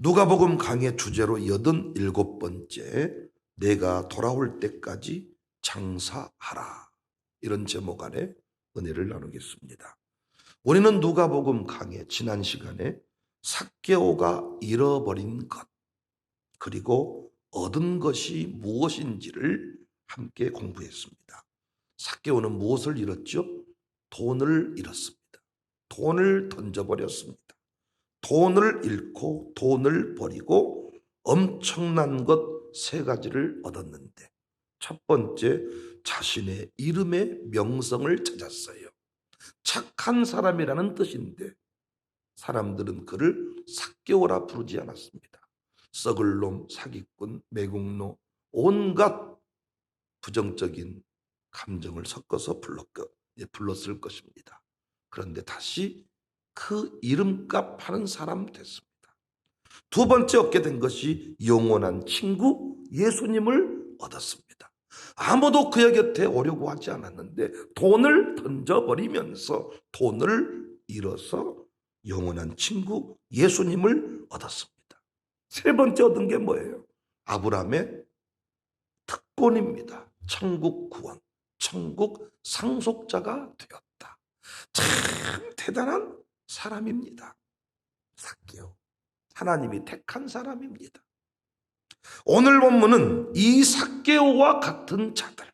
누가복음 강의 주제로 87번째 내가 돌아올 때까지 장사하라, 이런 제목 아래 은혜를 나누겠습니다. 우리는 누가복음 강의 지난 시간에 삭개오가 잃어버린 것 그리고 얻은 것이 무엇인지를 함께 공부했습니다. 삭개오는 무엇을 잃었죠? 돈을 잃었습니다. 돈을 던져버렸습니다. 돈을 잃고 돈을 버리고 엄청난 것 세 가지를 얻었는데, 첫 번째, 자신의 이름의 명성을 찾았어요. 착한 사람이라는 뜻인데 사람들은 그를 삭개오라 부르지 않았습니다. 썩을 놈, 사기꾼, 매국노, 온갖 부정적인 감정을 섞어서 불렀을 것입니다. 그런데 다시 그 이름값 하는 사람 됐습니다. 두 번째 얻게 된 것이 영원한 친구 예수님을 얻었습니다. 아무도 그의 곁에 오려고 하지 않았는데 돈을 던져버리면서 돈을 잃어서 영원한 친구 예수님을 얻었습니다. 세 번째 얻은 게 뭐예요? 아브라함의 특권입니다. 천국 구원, 천국 상속자가 되었다. 참 대단한 사람입니다. 삭개오, 하나님이 택한 사람입니다. 오늘 본문은 이 삭개오와 같은 자들,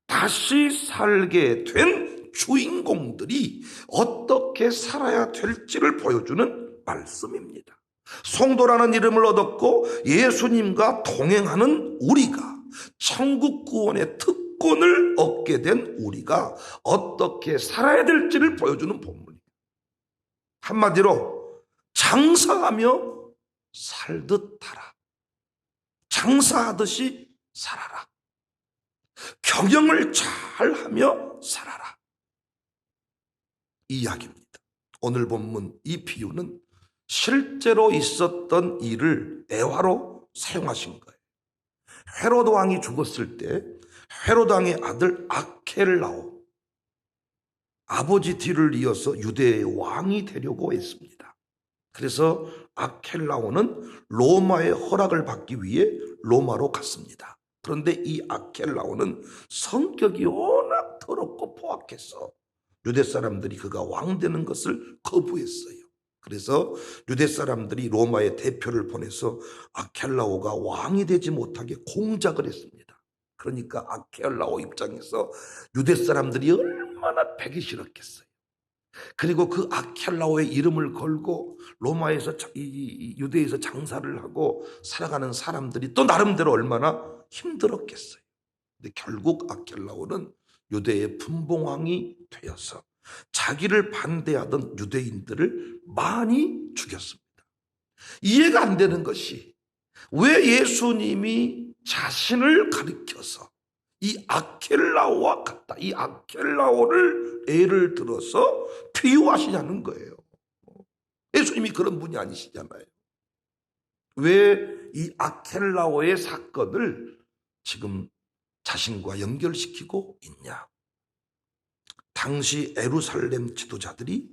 다시 살게 된 주인공들이 어떻게 살아야 될지를 보여주는 말씀입니다. 성도라는 이름을 얻었고 예수님과 동행하는 우리가, 천국 구원의 특권을 얻게 된 우리가 어떻게 살아야 될지를 보여주는 본문입니다. 한마디로 장사하며 살듯 하라. 장사하듯이 살아라. 경영을 잘하며 살아라. 이 이야기입니다. 오늘 본문 이 비유는 실제로 있었던 일을 애화로 사용하신 거예요. 헤로드 왕이 죽었을 때 헤로드 왕의 아들 아켈라오, 아버지 뒤를 이어서 유대의 왕이 되려고 했습니다. 그래서 아켈라오는 로마의 허락을 받기 위해 로마로 갔습니다. 그런데 이 아켈라오는 성격이 워낙 더럽고 포악해서 유대 사람들이 그가 왕 되는 것을 거부했어요. 그래서 유대 사람들이 로마의 대표를 보내서 아켈라오가 왕이 되지 못하게 공작을 했습니다. 그러니까 아켈라오 입장에서 유대 사람들이 얼마나 패기 싫었겠어요. 그리고 그 아켈라오의 이름을 걸고 로마에서 유대에서 장사를 하고 살아가는 사람들이 또 나름대로 얼마나 힘들었겠어요. 근데 결국 아켈라오는 유대의 분봉왕이 되어서 자기를 반대하던 유대인들을 많이 죽였습니다. 이해가 안 되는 것이, 왜 예수님이 자신을 가리켜서 이 아켈라오와 같다, 이 아켈라오를 예를 들어서 비유하시냐는 거예요. 예수님이 그런 분이 아니시잖아요. 왜 이 아켈라오의 사건을 지금 자신과 연결시키고 있냐? 당시 예루살렘 지도자들이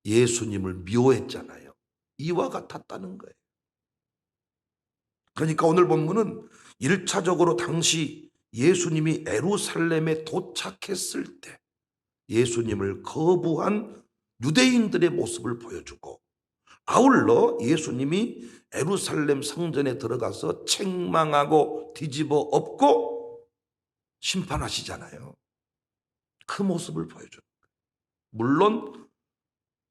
예수님을 미워했잖아요. 이와 같았다는 거예요. 그러니까 오늘 본문은 1차적으로 당시 예수님이 예루살렘에 도착했을 때 예수님을 거부한 유대인들의 모습을 보여주고, 아울러 예수님이 예루살렘 성전에 들어가서 책망하고 뒤집어 엎고 심판하시잖아요. 그 모습을 보여주는 거예요. 물론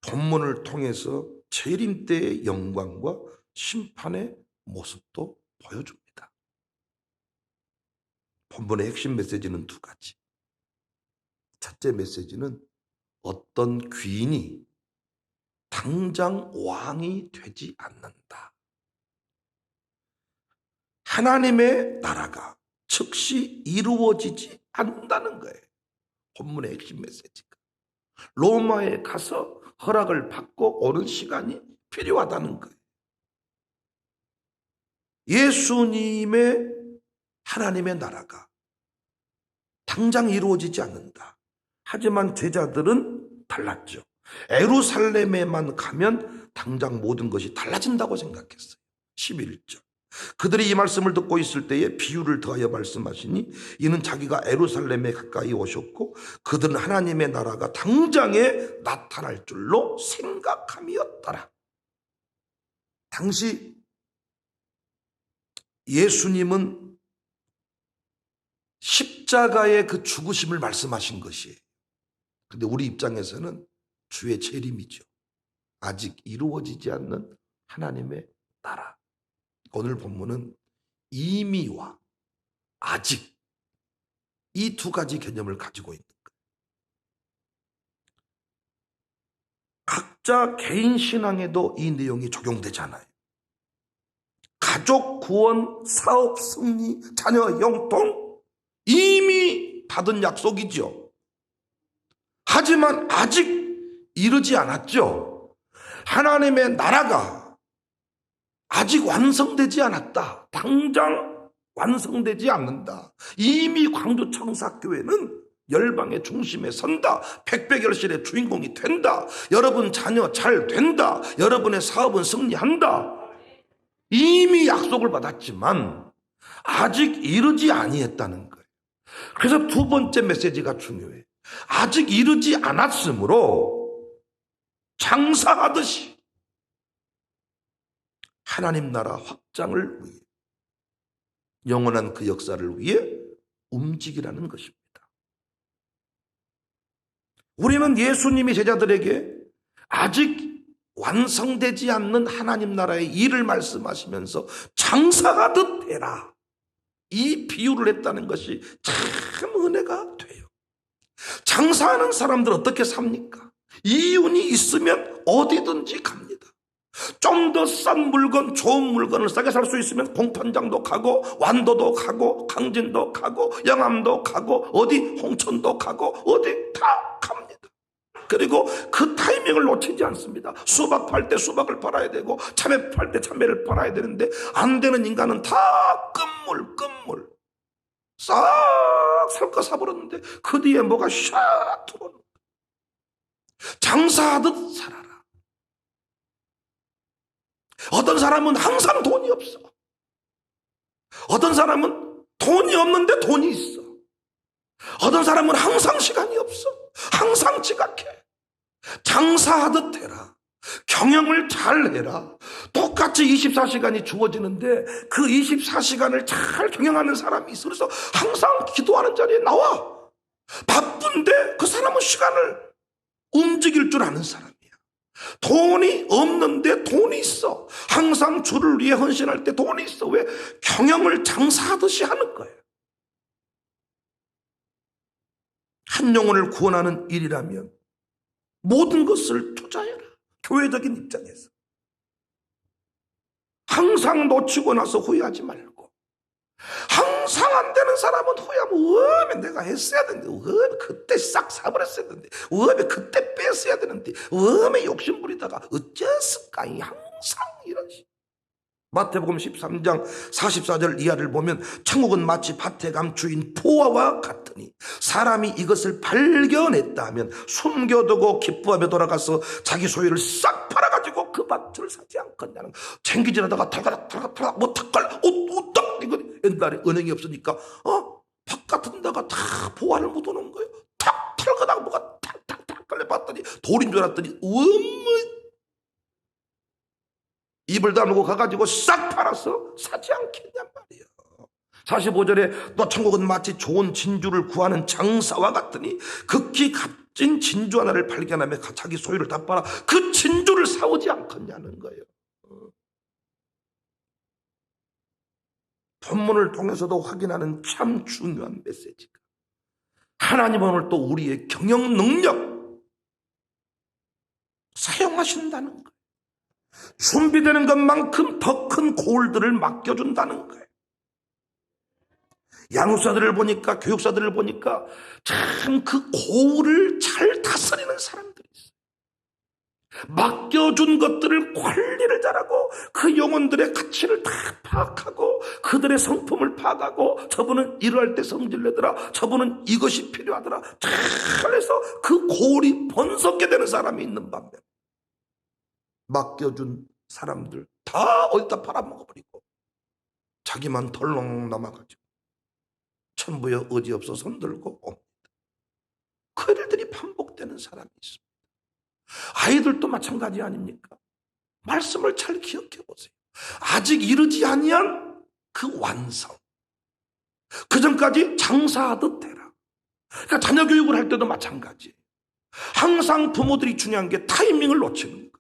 본문을 통해서 재림 때의 영광과 심판의 모습도 보여줍니다. 본문의 핵심 메시지는 두 가지. 첫째 메시지는 어떤 귀인이 당장 왕이 되지 않는다. 하나님의 나라가 즉시 이루어지지 않는다는 거예요. 본문의 핵심 메시지가. 로마에 가서 허락을 받고 오는 시간이 필요하다는 거예요. 예수님의 하나님의 나라가 당장 이루어지지 않는다. 하지만 제자들은 달랐죠. 예루살렘에만 가면 당장 모든 것이 달라진다고 생각했어요. 11절. 그들이 이 말씀을 듣고 있을 때에 비유를 더하여 말씀하시니 이는 자기가 예루살렘에 가까이 오셨고 그들은 하나님의 나라가 당장에 나타날 줄로 생각함이었더라. 당시 예수님은 십자가의 그 죽으심을 말씀하신 것이에요. 근데 우리 입장에서는 주의 재림이죠. 아직 이루어지지 않는 하나님의 나라. 오늘 본문은 이미와 아직 이 두 가지 개념을 가지고 있는 거예요. 각자 개인 신앙에도 이 내용이 적용되잖아요. 가족 구원, 사업 승리, 자녀 영통 이미 받은 약속이죠. 하지만 아직 이르지 않았죠. 하나님의 나라가 아직 완성되지 않았다. 당장 완성되지 않는다. 이미 광주청사교회는 열방의 중심에 선다. 백배결실의 주인공이 된다. 여러분 자녀 잘 된다. 여러분의 사업은 승리한다. 이미 약속을 받았지만 아직 이르지 아니했다는 거예요. 그래서 두 번째 메시지가 중요해요. 아직 이르지 않았으므로 장사하듯이 하나님 나라 확장을 위해 영원한 그 역사를 위해 움직이라는 것입니다. 우리는 예수님이 제자들에게 아직 완성되지 않는 하나님 나라의 일을 말씀하시면서 장사하듯 해라. 이 비유를 했다는 것이 참 은혜가 돼요. 장사하는 사람들 어떻게 삽니까? 이윤이 있으면 어디든지 갑니다. 좀 더 싼 물건, 좋은 물건을 싸게 살 수 있으면 공판장도 가고 완도도 가고 강진도 가고 영암도 가고 어디 홍천도 가고 어디 다 갑니다. 그리고 그 타이밍을 놓치지 않습니다. 수박 팔 때 수박을 팔아야 되고 참외 팔 때 참외를 팔아야 되는데 안 되는 인간은 다 끝물 싹 살 거 사버렸는데 그 뒤에 뭐가 샥 들어오는 거예요. 장사하듯 살아라. 어떤 사람은 항상 돈이 없어. 어떤 사람은 돈이 없는데 돈이 있어. 어떤 사람은 항상 시간이 없어. 항상 지각해. 장사하듯 해라. 경영을 잘 해라. 똑같이 24시간이 주어지는데 그 24시간을 잘 경영하는 사람이 있어. 그래서 항상 기도하는 자리에 나와. 바쁜데 그 사람은 시간을 움직일 줄 아는 사람이야. 돈이 없는데 돈이 있어. 항상 주를 위해 헌신할 때 돈이 있어. 왜? 경영을 장사하듯이 하는 거예요. 한 영혼을 구원하는 일이라면 모든 것을 투자해라. 교회적인 입장에서 항상 놓치고 나서 후회하지 말고, 항상 안 되는 사람은 후회하면 왜 내가 했어야 되는데, 왜 그때 싹 사버렸어야 되는데, 왜 그때 뺐어야 되는데, 왜 욕심 부리다가 어째서까. 항상 이런 식. 마태복음 13장 44절 이하를 보면 천국은 마치 밭에 감추인 포화와 같으니 사람이 이것을 발견했다 하면 숨겨두고 기뻐하며 돌아가서 자기 소유를 싹 팔아가지고 그 밭을 사지 않겠냐는. 챙기지하다가 털가락 뭐 탁갈 옷 딱 이거 옛날에 은행이 없으니까 밭 같은 데가 다 포화를 묻어놓은 거예요. 탁 털가락 뭐가 탁탁탁 걸려 봤더니 돌인 줄 알았더니 입을 다물고 가가지고 싹 팔아서 사지 않겠냔 말이에요. 45절에 또 천국은 마치 좋은 진주를 구하는 장사와 같으니 극히 값진 진주 하나를 발견하며 자기 소유를 다 팔아 그 진주를 사오지 않겠냐는 거예요. 본문을 통해서도 확인하는 참 중요한 메시지가, 하나님은 오늘 또 우리의 경영 능력 사용하신다는 거예요. 준비되는 것만큼 더 큰 골들을 맡겨준다는 거예요. 양육사들을 보니까, 교육사들을 보니까 참 그 고울을 잘 다스리는 사람들이 있어요. 맡겨준 것들을 관리를 잘하고 그 영혼들의 가치를 다 파악하고 그들의 성품을 파악하고, 저분은 이럴 때 성질내더라, 저분은 이것이 필요하더라, 잘해서 그 고울이 번성게 되는 사람이 있는 반면 맡겨준 사람들 다 어디다 팔아먹어버리고 자기만 덜렁 남아가지고 천부여 의지 없어 손들고 옵니다. 그 일들이 반복되는 사람이 있습니다. 아이들도 마찬가지 아닙니까? 말씀을 잘 기억해 보세요. 아직 이르지 아니한 그 완성. 그 전까지 장사하듯 해라. 그러니까 자녀 교육을 할 때도 마찬가지예요. 항상 부모들이 중요한 게 타이밍을 놓치는 거예요.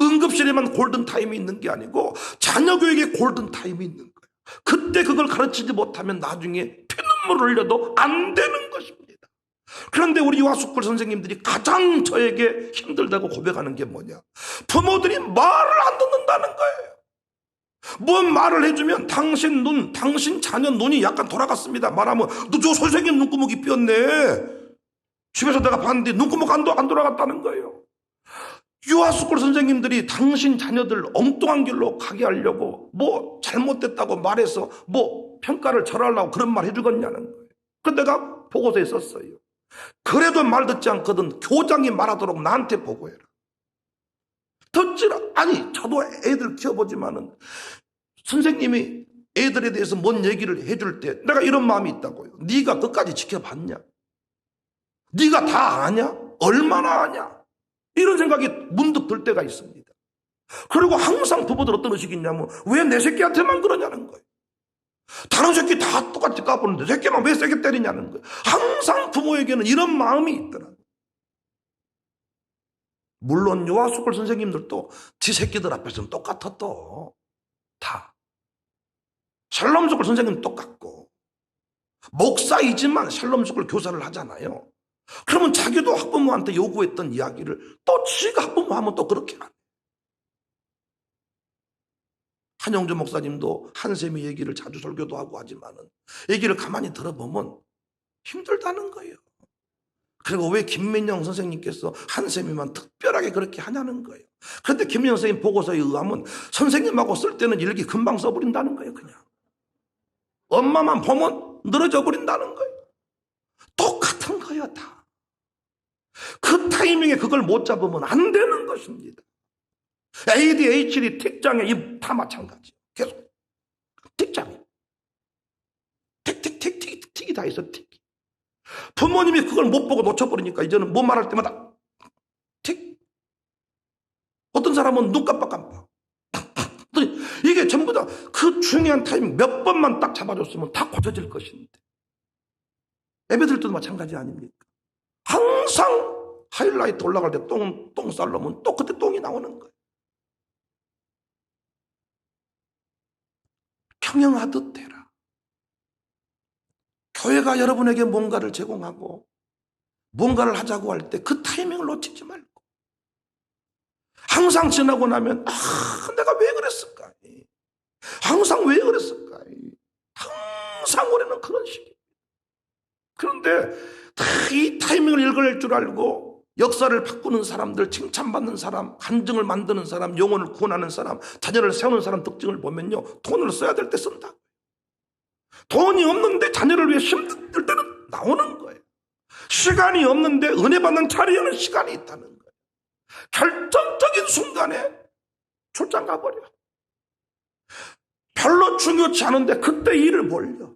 응급실에만 골든타임이 있는 게 아니고 자녀 교육에 골든타임이 있는 거예요. 그때 그걸 가르치지 못하면 나중에 피눈물을 흘려도 안 되는 것입니다. 그런데 우리 유아스쿨 선생님들이 가장 저에게 힘들다고 고백하는 게 뭐냐? 부모들이 말을 안 듣는다는 거예요. 뭔 말을 해주면 당신 자녀 눈이 약간 돌아갔습니다. 말하면 너 저 선생님 눈구멍이 삐었네. 집에서 내가 봤는데 눈구멍 안 돌아갔다는 거예요. 유아스쿨 선생님들이 당신 자녀들 엉뚱한 길로 가게 하려고 뭐 잘못됐다고 말해서 뭐 평가를 절하려고 그런 말 해주겠냐는 거예요. 그래서 내가 보고서에 썼어요. 그래도 말 듣지 않거든 교장이 말하도록 나한테 보고해라. 듣지라. 아니 저도 애들 키워보지만은 선생님이 애들에 대해서 뭔 얘기를 해줄 때 내가 이런 마음이 있다고요. 네가 끝까지 지켜봤냐? 네가 다 아냐? 얼마나 아냐? 이런 생각이 문득 들 때가 있습니다. 그리고 항상 부부들 어떤 의식이 있냐면 왜 내 새끼한테만 그러냐는 거예요. 다른 새끼 다 똑같이 까부는데 새끼만 왜 세게 때리냐는 거예요. 항상 부모에게는 이런 마음이 있더라고요. 물론 유아스쿨 선생님들도 지 새끼들 앞에서는 똑같아 또. 다. 샬롬스쿨 선생님 똑같고 목사이지만 샬롬스쿨 교사를 하잖아요. 그러면 자기도 학부모한테 요구했던 이야기를 또 지가 학부모 하면 또 그렇게 하네. 한영주 목사님도 한샘이 얘기를 자주 설교도 하고 하지만은 얘기를 가만히 들어보면 힘들다는 거예요. 그리고 왜 김민영 선생님께서 한샘이만 특별하게 그렇게 하냐는 거예요. 그런데 김민영 선생님 보고서에 의하면 선생님하고 쓸 때는 일기 금방 써버린다는 거예요. 그냥 엄마만 보면 늘어져 버린다는 거예요. 똑같은 거예요. 다. 그 타이밍에 그걸 못 잡으면 안 되는 것입니다. ADHD 틱장애 다 마찬가지. 계속 틱장애. 틱이 다 있어. 틱. 부모님이 그걸 못 보고 놓쳐버리니까 이제는 뭐 말할 때마다 틱. 어떤 사람은 눈 깜빡. 이게 전부 다 그 중요한 타이밍 몇 번만 딱 잡아줬으면 다 고쳐질 것인데 애배들도 마찬가지 아닙니까? 항상 하이라이트 올라갈 때 똥 쌀려면 또 그때 똥이 나오는 거예요. 평행하듯 해라. 교회가 여러분에게 뭔가를 제공하고 뭔가를 하자고 할 때 그 타이밍을 놓치지 말고 항상 지나고 나면 내가 왜 그랬을까? 항상 왜 그랬을까? 항상 우리는 그런 식이에요. 그런데 이 타이밍을 읽어낼 줄 알고 역사를 바꾸는 사람들, 칭찬받는 사람, 간증을 만드는 사람, 영혼을 구원하는 사람, 자녀를 세우는 사람 특징을 보면요. 돈을 써야 될 때 쓴다. 돈이 없는데 자녀를 위해 힘들 때는 나오는 거예요. 시간이 없는데 은혜 받는 자리에는 시간이 있다는 거예요. 결정적인 순간에 출장 가버려. 별로 중요치 않은데 그때 일을 벌려.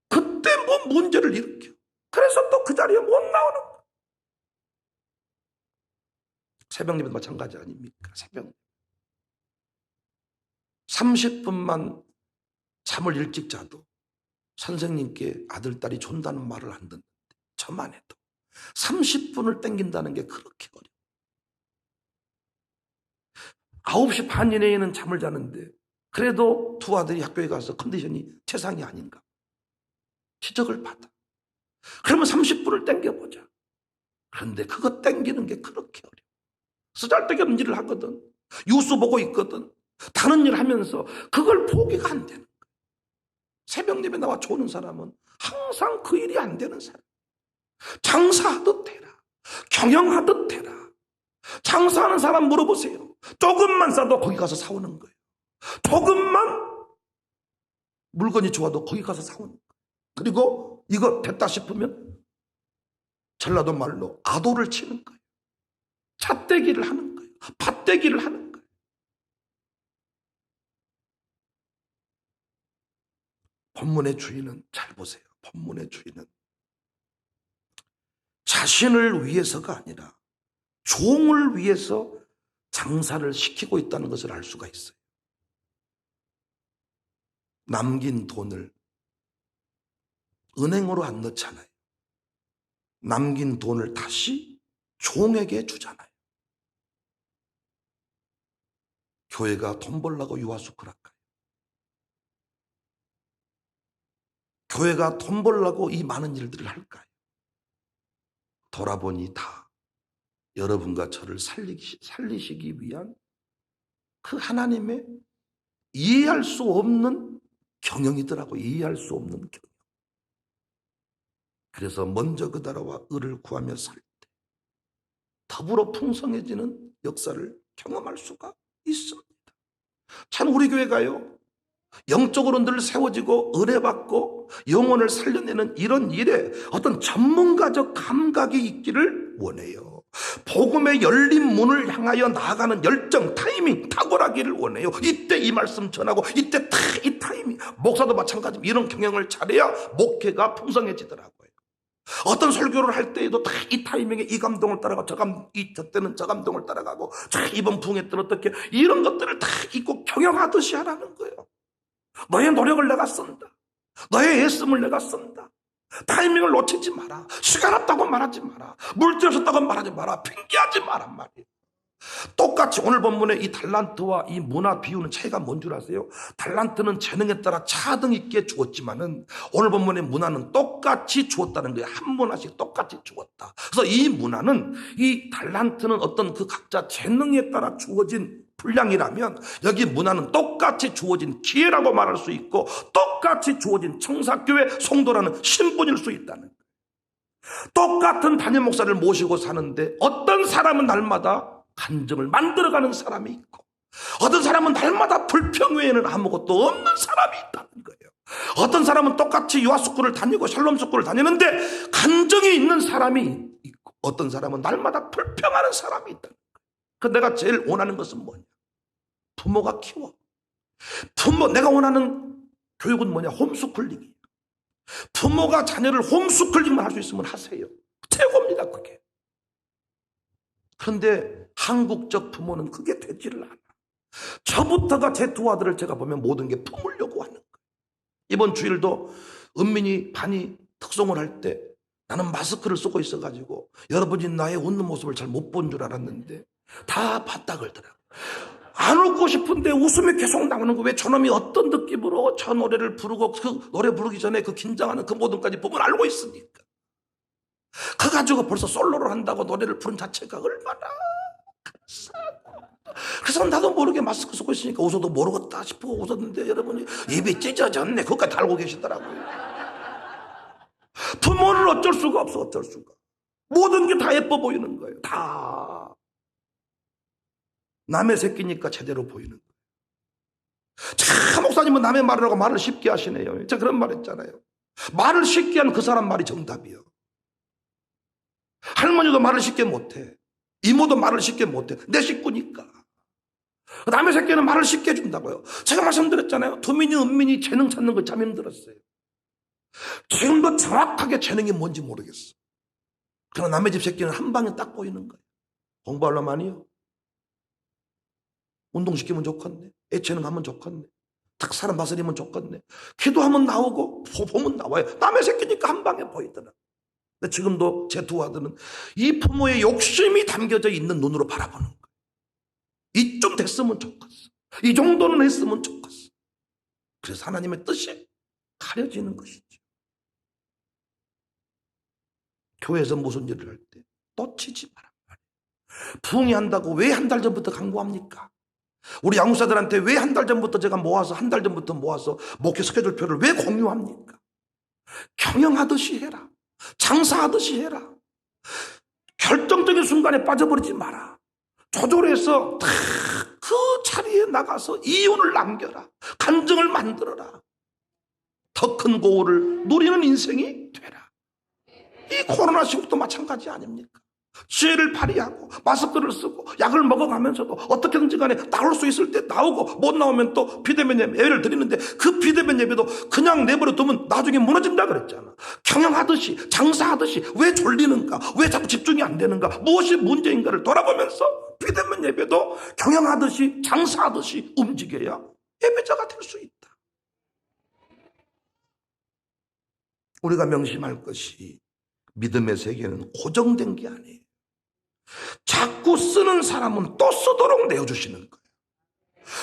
그때 뭐 문제를 일으켜. 그래서 또 그 자리에 못 나오는 거예요. 새벽예배도 마찬가지 아닙니까? 새벽 30분만 잠을 일찍 자도 선생님께 아들, 딸이 존다는 말을 안 듣는데 저만 해도 30분을 땡긴다는 게 그렇게 어려워요. 9시 반 이내에는 잠을 자는데 그래도 두 아들이 학교에 가서 컨디션이 최상이 아닌가. 지적을 받아. 그러면 30분을 땡겨보자. 그런데 그거 땡기는 게 그렇게 어려워. 쓰잘데기 없는 일을 하거든. 뉴스 보고 있거든. 다른 일 하면서 그걸 포기가 안 되는 거야. 새벽 예배 나와 조는 사람은 항상 그 일이 안 되는 사람. 장사하듯 해라. 경영하듯 해라. 장사하는 사람 물어보세요. 조금만 싸도 거기 가서 사오는 거예요. 조금만 물건이 좋아도 거기 가서 사오는 거예요. 그리고 이거 됐다 싶으면 전라도 말로 아도를 치는 거예요. 잣대기를 하는 거예요. 밭대기를 하는 거예요. 본문의 주인은, 잘 보세요. 본문의 주인은 자신을 위해서가 아니라 종을 위해서 장사를 시키고 있다는 것을 알 수가 있어요. 남긴 돈을 은행으로 안 넣잖아요. 남긴 돈을 다시 종에게 주잖아요. 교회가 돈 벌라고 유아수कर 할까요? 교회가 돈 벌라고 이 많은 일들을 할까요? 돌아보니 다 여러분과 저를 살리시기 위한 그 하나님의 이해할 수 없는 경영이더라고. 이해할 수 없는 경영. 그래서 먼저 그 나라와 의를 구하며 살 때 더불어 풍성해지는 역사를 경험할 수가 있습니다. 참 우리 교회가요, 영적으로 늘 세워지고 의뢰받고 영혼을 살려내는 이런 일에 어떤 전문가적 감각이 있기를 원해요. 복음의 열린 문을 향하여 나아가는 열정, 타이밍 탁월하기를 원해요. 이때 이 말씀 전하고 이때 이 타이밍. 목사도 마찬가지입니다. 이런 경영을 잘해야 목회가 풍성해지더라고요. 어떤 설교를 할 때에도 다 이 타이밍에 이 감동을 따라가고 저 때는 저 감동을 따라가고 이번 부흥회 때는 어떻게, 이런 것들을 다 잊고 경영하듯이 하라는 거예요. 너의 노력을 내가 쓴다. 너의 애씀을 내가 쓴다. 타이밍을 놓치지 마라. 시간 없다고 말하지 마라. 물질 없었다고 말하지 마라. 핑계하지 마란 말이에요. 똑같이 오늘 본문의 이 달란트와 이 문화 비유는 차이가 뭔 줄 아세요? 달란트는 재능에 따라 차등 있게 주었지만은 오늘 본문의 문화는 똑같이 주었다는 거예요. 한 문화씩 똑같이 주었다. 그래서 이 문화는, 이 달란트는 어떤 그 각자 재능에 따라 주어진 분량이라면 여기 문화는 똑같이 주어진 기회라고 말할 수 있고 똑같이 주어진 청사교회 성도라는 신분일 수 있다는 거예요. 똑같은 담임 목사를 모시고 사는데 어떤 사람은 날마다 간증을 만들어가는 사람이 있고 어떤 사람은 날마다 불평 외에는 아무것도 없는 사람이 있다는 거예요. 어떤 사람은 똑같이 유아스쿨을 다니고 샬롬스쿨을 다니는데 간증이 있는 사람이 있고 어떤 사람은 날마다 불평하는 사람이 있다는 거예요. 그 내가 제일 원하는 것은 뭐냐? 부모가 키워. 내가 원하는 교육은 뭐냐? 홈스쿨링이에요. 부모가 자녀를 홈스쿨링만 할 수 있으면 하세요. 최고입니다, 그게. 그런데 한국적 부모는 그게 되지를 않아. 저부터가 제 두 아들을 제가 보면 모든 게 품으려고 하는 거예요. 이번 주일도 은민이 반이 특송을 할 때 나는 마스크를 쓰고 있어가지고 여러분이 나의 웃는 모습을 잘 못 본 줄 알았는데 다 봤다 그러더라고요. 안 웃고 싶은데 웃음이 계속 나오는 거. 왜 저놈이 어떤 느낌으로 저 노래를 부르고 그 노래 부르기 전에 그 긴장하는 그 모든까지 보면 알고 있으니까. 그 가지고 벌써 솔로를 한다고 노래를 부른 자체가 얼마나 감사하고. 그래서 나도 모르게 마스크 쓰고 있으니까 웃어도 모르겠다 싶고 웃었는데 여러분이 입이 찢어졌네. 그것까지 다 알고 계시더라고요. 부모는 어쩔 수가 없어. 어쩔 수가. 모든 게 다 예뻐 보이는 거예요. 다. 남의 새끼니까 제대로 보이는 거예요. 참 목사님은 남의 말을 하고 말을 쉽게 하시네요. 제가 그런 말 했잖아요. 말을 쉽게 하는 그 사람 말이 정답이요. 할머니도 말을 쉽게 못해. 이모도 말을 쉽게 못해. 내 식구니까. 남의 새끼는 말을 쉽게 해준다고요. 제가 말씀드렸잖아요. 도민이 은민이 재능 찾는 거 참 힘들었어요. 지금도 정확하게 재능이 뭔지 모르겠어. 그러나 남의 집 새끼는 한 방에 딱 보이는 거예요. 공부하려면요. 운동시키면 좋겠네. 애체능 하면 좋겠네. 탁 사람 다스리면 좋겠네. 기도하면 나오고 보면 나와요. 남의 새끼니까 한 방에 보이더라. 근데 지금도 제 두 아들은 이 부모의 욕심이 담겨져 있는 눈으로 바라보는 거예요. 이쯤 됐으면 좋겠어. 이 정도는 했으면 좋겠어. 그래서 하나님의 뜻이 가려지는 것이죠. 교회에서 무슨 일을 할 때 놓치지 마라. 부흥이 한다고 왜 한 달 전부터 강구합니까? 우리 양육사들한테 왜 한 달 전부터 제가 모아서 한 달 전부터 모아서 목회 스케줄표를 왜 공유합니까? 경영하듯이 해라. 장사하듯이 해라. 결정적인 순간에 빠져버리지 마라. 조절해서 다 그 자리에 나가서 이윤을 남겨라. 간증을 만들어라. 더 큰 고우를 누리는 인생이 되라. 이 코로나 시국도 마찬가지 아닙니까? 지혜를 발휘하고 마스크를 쓰고 약을 먹어가면서도 어떻게든지 간에 나올 수 있을 때 나오고 못 나오면 또 비대면 예배를 드리는데 그 비대면 예배도 그냥 내버려 두면 나중에 무너진다 그랬잖아. 경영하듯이 장사하듯이 왜 졸리는가, 왜 자꾸 집중이 안 되는가, 무엇이 문제인가를 돌아보면서 비대면 예배도 경영하듯이 장사하듯이 움직여야 예배자가 될 수 있다. 우리가 명심할 것이 믿음의 세계는 고정된 게 아니에요. 자꾸 쓰는 사람은 또 쓰도록 내어주시는 거예요.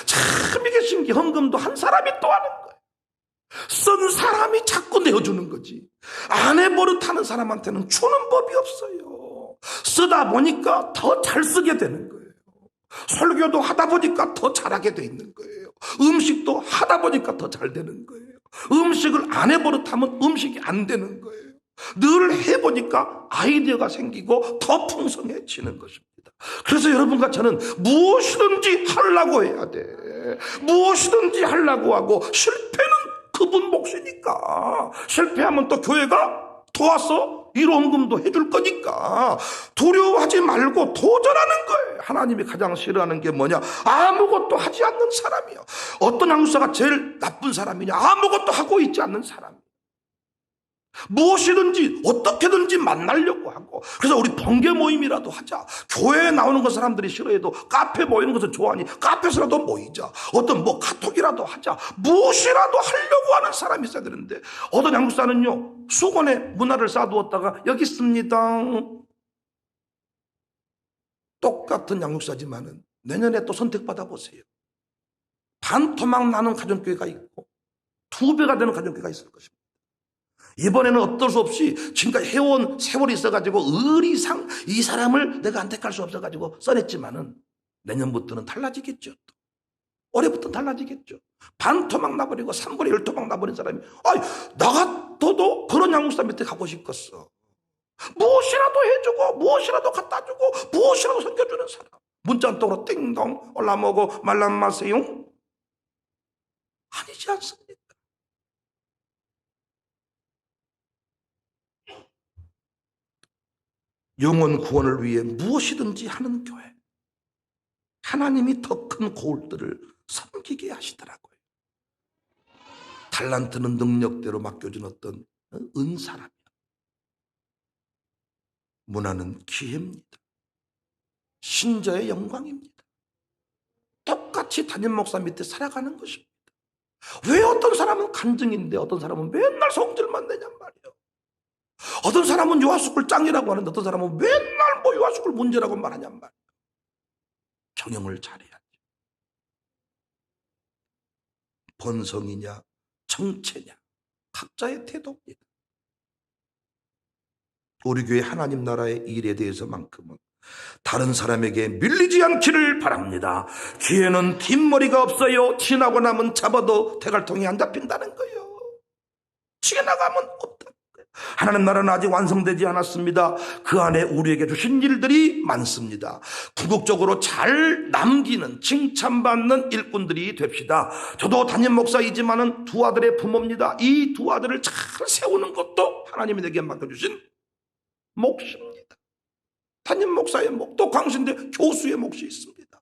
참 이게 신기. 헌금도 한 사람이 또 하는 거예요. 쓴 사람이 자꾸 내어주는 거지. 안 해버릇하는 사람한테는 주는 법이 없어요. 쓰다 보니까 더 잘 쓰게 되는 거예요. 설교도 하다 보니까 더 잘하게 돼 있는 거예요. 음식도 하다 보니까 더 잘 되는 거예요. 음식을 안 해버릇하면 음식이 안 되는 거예요. 늘 해보니까 아이디어가 생기고 더 풍성해지는 것입니다. 그래서 여러분과 저는 무엇이든지 하려고 해야 돼. 무엇이든지 하려고 하고 실패는 그분 몫이니까. 실패하면 또 교회가 도와서 일원금도 해줄 거니까 두려워하지 말고 도전하는 거예요. 하나님이 가장 싫어하는 게 뭐냐? 아무것도 하지 않는 사람이요. 어떤 양육사가 제일 나쁜 사람이냐? 아무것도 하고 있지 않는 사람. 무엇이든지 어떻게든지 만나려고 하고. 그래서 우리 번개 모임이라도 하자. 교회에 나오는 거 사람들이 싫어해도 카페 모이는 것을 좋아하니 카페에서라도 모이자. 어떤 카톡이라도 하자. 무엇이라도 하려고 하는 사람이 있어야 되는데 어떤 양육사는요 수건에 문화를 쌓아두었다가 여기 있습니다. 똑같은 양육사지만은 내년에 또 선택받아 보세요. 반토막 나는 가정교회가 있고 2배가 되는 가정교회가 있을 것입니다. 이번에는 어쩔 수 없이 지금까지 해온 세월이 있어가지고 의리상 이 사람을 내가 안 택할 수 없어가지고 써냈지만은 내년부터는 달라지겠죠. 또. 올해부터는 달라지겠죠. 반토막 나버리고 3분의 1토막 나버린 사람이 나 같아도 그런 양육사 밑에 가고 싶겠어. 무엇이라도 해주고 무엇이라도 갖다주고 무엇이라도 섬겨주는 사람. 문자한통으로 띵동 올라먹어 말란 마세요. 아니지 않습니까? 영혼 구원을 위해 무엇이든지 하는 교회. 하나님이 더 큰 고울들을 섬기게 하시더라고요. 달란트는 능력대로 맡겨준 어떤 은사라면 문화는 기회입니다. 신자의 영광입니다. 똑같이 담임 목사 밑에 살아가는 것입니다. 왜 어떤 사람은 간증인데 어떤 사람은 맨날 성질만 내냔 말이에요. 어떤 사람은 요하스쿨 짱이라고 하는데 어떤 사람은 맨날 요하스쿨 문제라고 말하냔 말이에요. 경영을 잘해야지. 본성이냐 정체냐 각자의 태도입니다. 우리 교회 하나님 나라의 일에 대해서만큼은 다른 사람에게 밀리지 않기를 바랍니다. 기회는 뒷머리가 없어요. 지나고 나면 잡아도 대갈통이 안 잡힌다는 거예요. 지나가면 없다는 거예요. 하나님 나라는 아직 완성되지 않았습니다. 그 안에 우리에게 주신 일들이 많습니다. 궁극적으로 잘 남기는 칭찬받는 일꾼들이 됩시다. 저도 담임 목사이지만은 2 아들의 부모입니다. 이 2 아들을 잘 세우는 것도 하나님이 내게 맡겨주신 몫입니다. 담임 목사의 몫, 또 광신대 교수의 몫이 있습니다.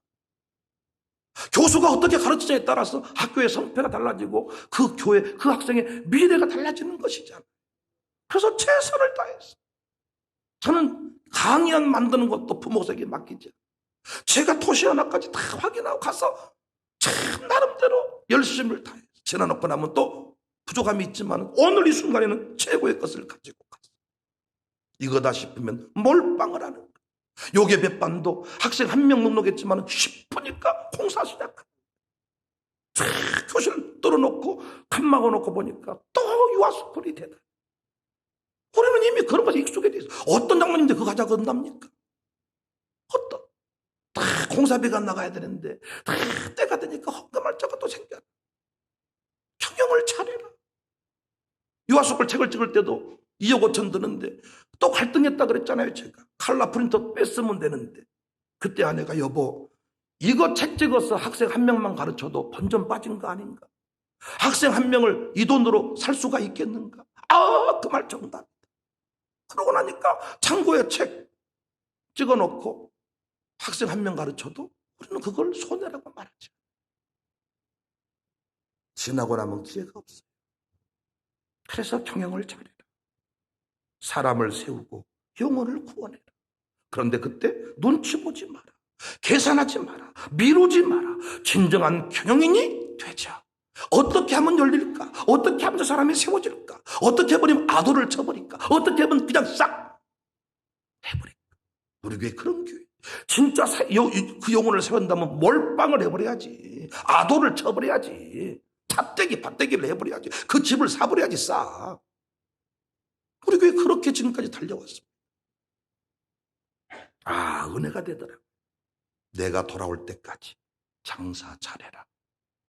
교수가 어떻게 가르치냐에 따라서 학교의 성패가 달라지고 그 교회, 그 학생의 미래가 달라지는 것이잖아요. 그래서 최선을 다했어요. 저는 강의안 만드는 것도 부목사에게 맡기죠. 제가 토시 하나까지 다 확인하고 가서 참 나름대로 열심을 다해서 지나놓고 나면 또 부족함이 있지만 오늘 이 순간에는 최고의 것을 가지고 갔어요. 이거다 싶으면 몰빵을 하는 거예요. 요괴別반도 학생 1명 등록했지만 10분이니까 공사 시작합니다. 교실 뚫어놓고 칸막아 놓고 보니까 또 유아스쿨이 되다. 우리는 이미 그런 것에 익숙해져 있어. 어떤 장모님인데 그거 가자 건답니까? 어떤 다 공사비가 나가야 되는데 다 때가 되니까 헛금할 자가 또 생겨. 경영을 잘해라. 유아스쿨 책을 찍을 때도 2억 5천 드는데 또 갈등했다 그랬잖아요. 제가 칼라 프린터 뺐으면 되는데 그때 아내가 여보 이거 책 찍어서 학생 1명만 가르쳐도 본전 빠진 거 아닌가? 학생 1명을 이 돈으로 살 수가 있겠는가? 그 말 정답. 그러고 나니까 창고에 책 찍어놓고 학생 한 명 가르쳐도 우리는 그걸 손해라고 말하죠. 지나고 나면 기회가 없어요. 그래서 경영을 잘해라. 사람을 세우고 영혼을 구원해라. 그런데 그때 눈치 보지 마라. 계산하지 마라. 미루지 마라. 진정한 경영인이 되자. 어떻게 하면 열릴까? 어떻게 하면 저 사람이 세워질까? 어떻게 해버리면 아도를 쳐버릴까? 어떻게 하면 그냥 싹 해버릴까? 우리 교회 그런 교회. 진짜 그 영혼을 세운다면 몰빵을 해버려야지. 아도를 쳐버려야지. 밭대기를 해버려야지. 그 집을 사버려야지 싹. 우리 교회 그렇게 지금까지 달려왔습니다. 아, 은혜가 되더라고요. 내가 돌아올 때까지 장사 잘해라.